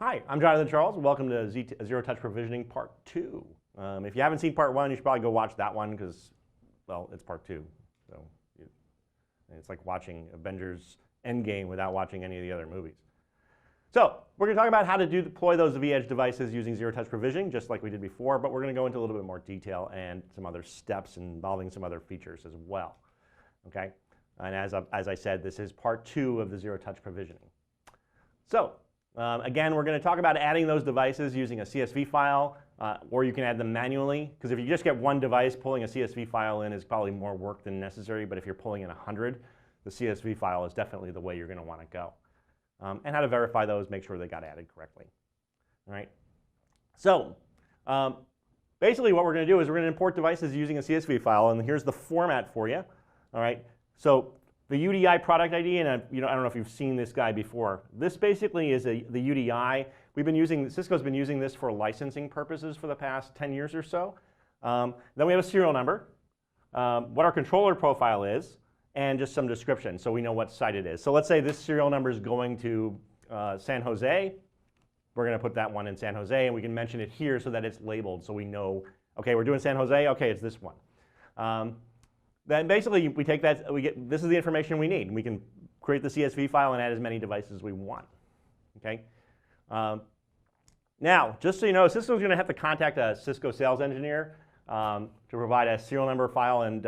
Hi, I'm Jonathan Charles. Welcome to Zero Touch Provisioning Part 2. If you haven't seen Part 1, you should probably go watch that one because, well, it's Part 2. So it's like watching Avengers Endgame without watching any of the other movies. So we're going to talk about how to deploy those vEdge devices using Zero Touch Provisioning, just like we did before, but we're going to go into a little bit more detail and some other steps involving some other features as well. Okay? And as I said, this is Part 2 of the Zero Touch Provisioning. So again, we're going to talk about adding those devices using a CSV file, or you can add them manually, because if you just get one device, pulling a CSV file in is probably more work than necessary, but if you're pulling in 100, the CSV file is definitely the way you're going to want to go. And how to verify those, make sure they got added correctly. All right? So basically what we're going to do is we're going to import devices using a CSV file, and here's the format for you. All right? So the UDI product ID, and I don't know if you've seen this guy before. This basically is the UDI. Cisco's been using this for licensing purposes for the past 10 years or so. Then we have a serial number, what our controller profile is, and just some description so we know what site it is. So let's say this serial number is going to San Jose. We're going to put that one in San Jose, and we can mention it here so that it's labeled so we know, okay, we're doing San Jose, okay, it's this one. Then basically we take that, this is the information we need. We can create the CSV file and add as many devices as we want. Okay? Now, just so you know, Cisco's going to have to contact a Cisco sales engineer to provide a serial number file, and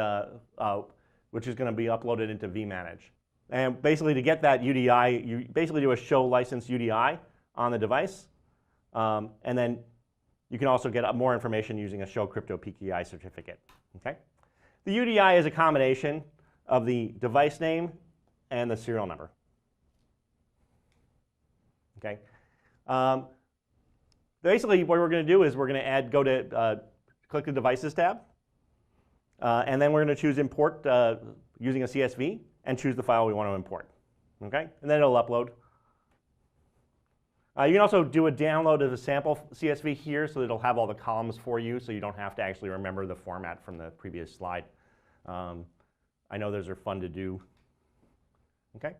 which is going to be uploaded into vManage. And basically to get that UDI, you basically do a show license UDI on the device. And then you can also get more information using a show crypto PKI certificate. Okay? The UDI is a combination of the device name and the serial number. Okay. Basically, what we're going to do is we're going to click the Devices tab, and then we're going to choose Import using a CSV and choose the file we want to import. Okay, and then it'll upload. You can also do a download of a sample CSV here, so it'll have all the columns for you, so you don't have to actually remember the format from the previous slide. I know those are fun to do. Okay.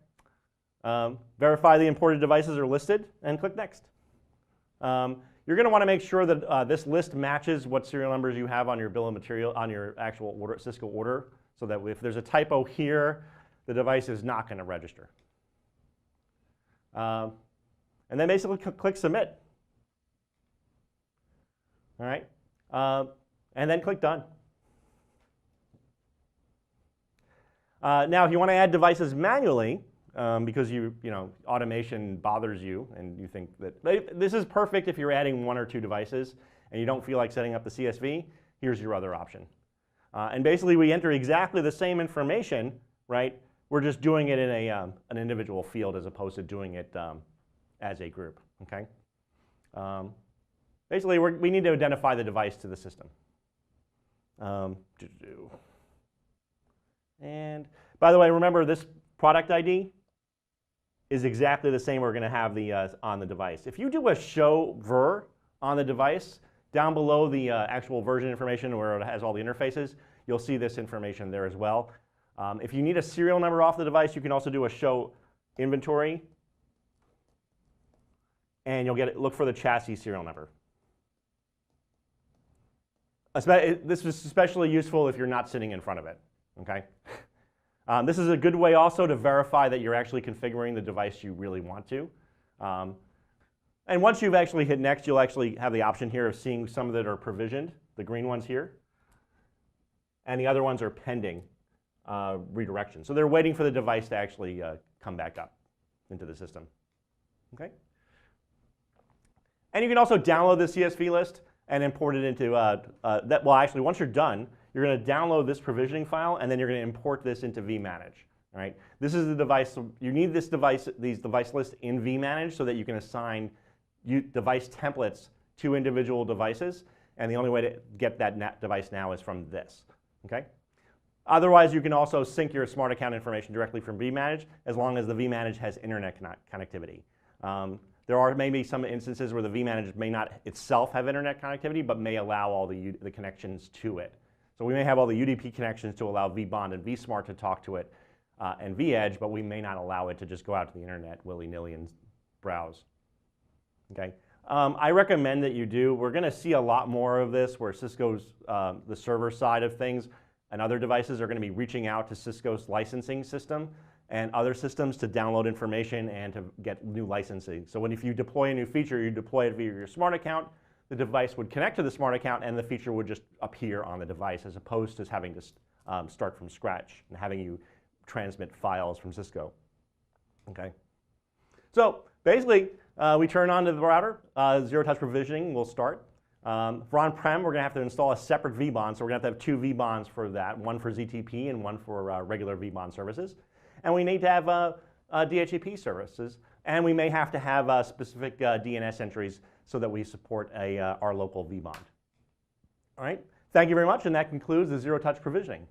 Verify the imported devices are listed, and click Next. You're going to want to make sure that this list matches what serial numbers you have on your bill of material, on your actual order, Cisco order, so that if there's a typo here, the device is not going to register. And then basically click Submit. All right, and then click Done. Now, if you want to add devices manually, because automation bothers you, and you think that this is perfect if you're adding 1 or 2 devices and you don't feel like setting up the CSV, here's your other option. And basically, we enter exactly the same information, right? We're just doing it in an individual field as opposed to doing it as a group. Okay. Basically, we need to identify the device to the system. And by the way, remember this product ID is exactly the same we're going to have on the device. If you do a show ver on the device, down below the actual version information where it has all the interfaces, you'll see this information there as well. If you need a serial number off the device, you can also do a show inventory, and you'll look for the chassis serial number. This is especially useful if you're not sitting in front of it. Okay. This is a good way also to verify that you're actually configuring the device you really want to. And once you've actually hit Next, you'll actually have the option here of seeing some that are provisioned, the green ones here, and the other ones are pending redirection. So they're waiting for the device to actually come back up into the system. Okay. And you can also download the CSV list and import it into well, actually, once you're done, you're going to download this provisioning file, and then you're going to import this into vManage. All right? This is the device. You need these device lists in vManage so that you can assign device templates to individual devices, and the only way to get that device now is from this. Okay? Otherwise, you can also sync your smart account information directly from vManage as long as the vManage has internet connectivity. There are maybe some instances where the vManage may not itself have internet connectivity, but may allow all the connections to it. So we may have all the UDP connections to allow vBond and vSmart to talk to it, and vEdge, but we may not allow it to just go out to the internet willy-nilly and browse. Okay. I recommend that you do. We're going to see a lot more of this where Cisco's, the server side of things and other devices are going to be reaching out to Cisco's licensing system and other systems to download information and to get new licensing. So if you deploy a new feature, you deploy it via your smart account, the device would connect to the smart account and the feature would just appear on the device as opposed to having to start from scratch and having you transmit files from Cisco. Okay. So basically, we turn on to the router, zero-touch provisioning will start. For on-prem, we're going to have to install a separate VBON, so we're going to have to have two VBONs for that, one for ZTP and one for regular VBON services. And we need to have DHCP services, and we may have to have specific DNS entries so that we support our local VBON. All right, thank you very much, and that concludes the zero-touch provisioning.